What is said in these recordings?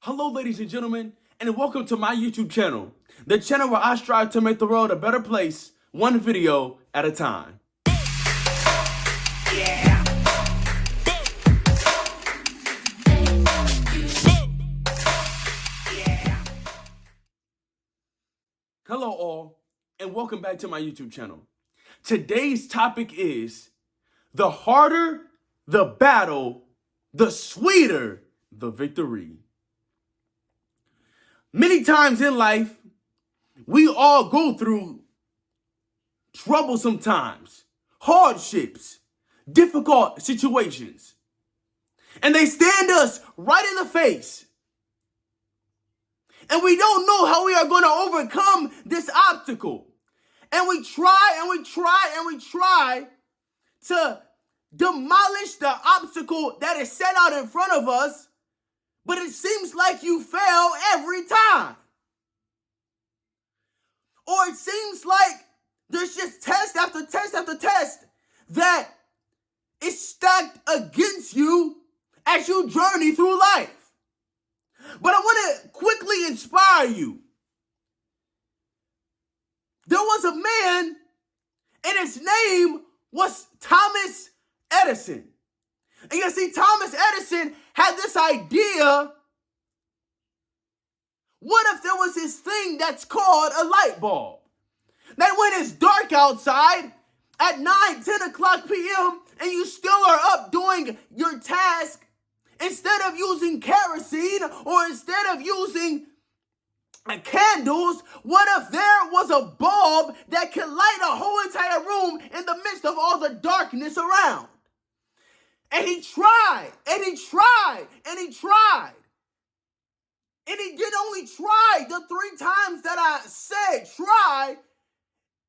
Hello, ladies and gentlemen, and welcome to my YouTube channel, the channel where I strive to make the world a better place, one video at a time. Hello all, and welcome back to my YouTube channel. Today's topic is, the harder the battle, the sweeter the victory. Many times in life, we all go through troublesome times, hardships, difficult situations, and they stand us right in the face. And we don't know how we are going to overcome this obstacle. And we try and we try and we try to demolish the obstacle that is set out in front of us, but it seems like you fail every time. Or it seems like there's just test after test after test that is stacked against you as you journey through life. But I want to quickly inspire you. There was a man, and his name was Thomas Edison. And you see, Thomas Edison had this idea. What if there was this thing that's called a light bulb? That when it's dark outside at 9-10 o'clock p.m. and you still are up doing your task, instead of using kerosene or instead of using candles, what if there was a bulb that could light a whole entire room in the midst of all the darkness around? And he tried, and he tried, and he tried. And he did only try the 3 times that I said try.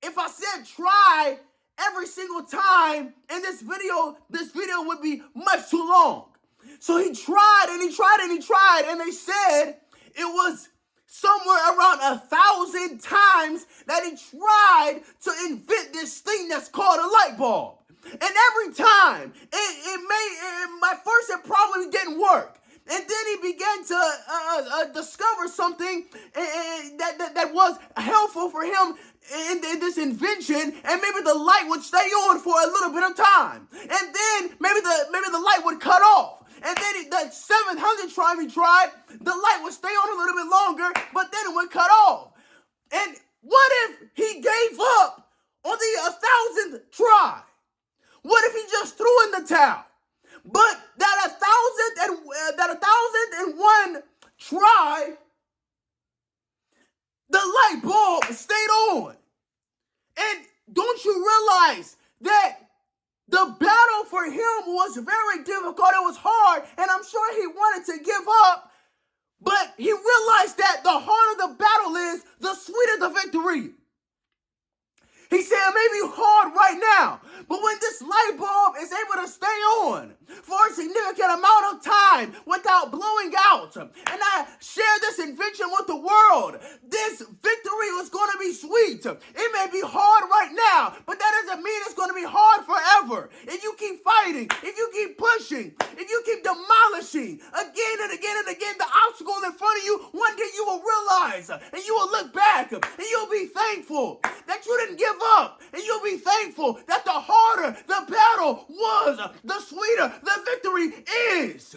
If I said try every single time in this video would be much too long. So he tried, and he tried, and he tried, and they said it was somewhere around 1,000 times that he tried to invent this thing that's called a light bulb. And every time, it probably didn't work. And then he began to discover something that was helpful for him in this invention, and maybe the light would stay on for a little bit of time. And then maybe the light would cut off. And then the 700th time he tried, the light would stay on a little bit longer, but then it would cut off. And what if he gave up on the 1,000th try? What if he just threw in the towel? But that 1,001 try, the light bulb stayed on. And don't you realize that the battle for him was very difficult? It was hard, and I'm sure he wanted to give up. But he realized that the harder the battle is, the sweeter the victory. He said it may be hard right now, but when this light bulb is able to stay on for a significant amount of time without blowing out, and I share this invention with the world, this victory was going to be sweet. It may be hard right now, but that doesn't mean it's going to be hard forever. If you keep fighting, if you keep pushing, if you keep demolishing again and again and again the obstacles in front of you, one day you will realize, and you will look back, and you'll be thankful that you didn't give up, and you'll be thankful that the harder the battle was, the sweeter the victory is.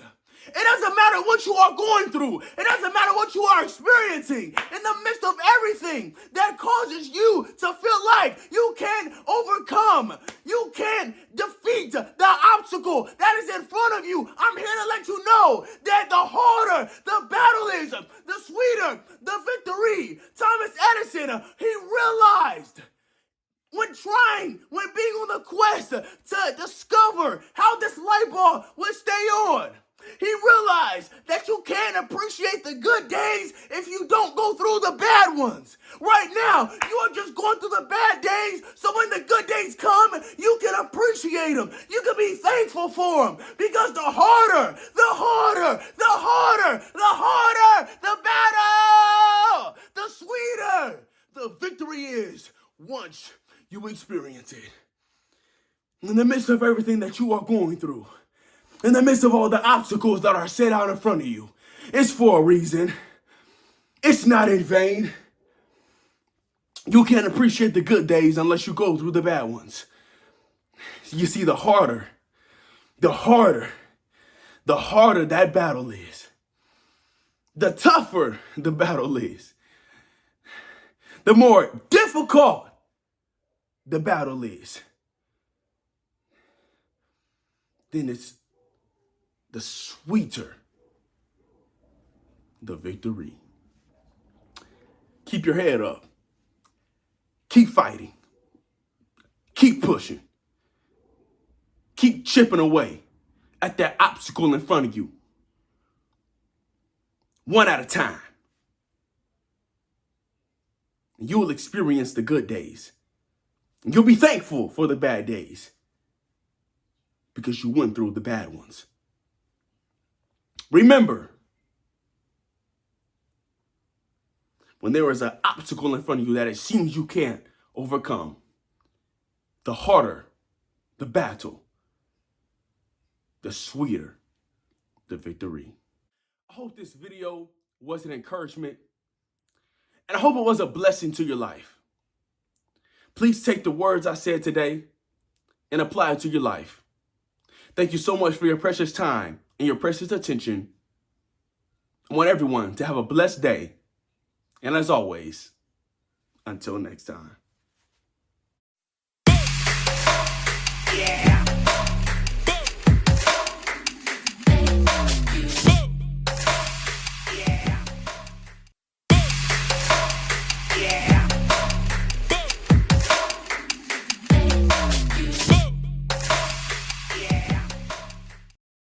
It doesn't matter what you are going through. It doesn't matter what you are experiencing. In the midst of everything that causes you to feel like you can overcome, you can defeat the obstacle that is in front of you, I'm here to let you know that the harder the battle is, the sweeter the victory. Thomas Edison, he realized when being on the quest to discover how this light bulb would stay on, he realized that you can't appreciate the good days if you don't go through the bad ones. Right now, you are just going through the bad days, so when the good days come, you can appreciate them. You can be thankful for them, because the harder the battle, the sweeter the victory is once you experience it. In the midst of everything that you are going through, in the midst of all the obstacles that are set out in front of you, It's for a reason. It's not in vain. You can't appreciate the good days unless you go through the bad ones. You see, the harder that battle is, the tougher the battle is, the more difficult the battle is, then it's the sweeter the victory. Keep your head up. Keep fighting. Keep pushing. Keep chipping away at that obstacle in front of you. One at a time. You will experience the good days. You'll be thankful for the bad days because you went through the bad ones. Remember, when there is an obstacle in front of you that it seems you can't overcome, the harder the battle, the sweeter the victory. I hope this video was an encouragement, and I hope it was a blessing to your life. Please take the words I said today and apply it to your life. Thank you so much for your precious time and your precious attention. I want everyone to have a blessed day. And as always, until next time. Yeah.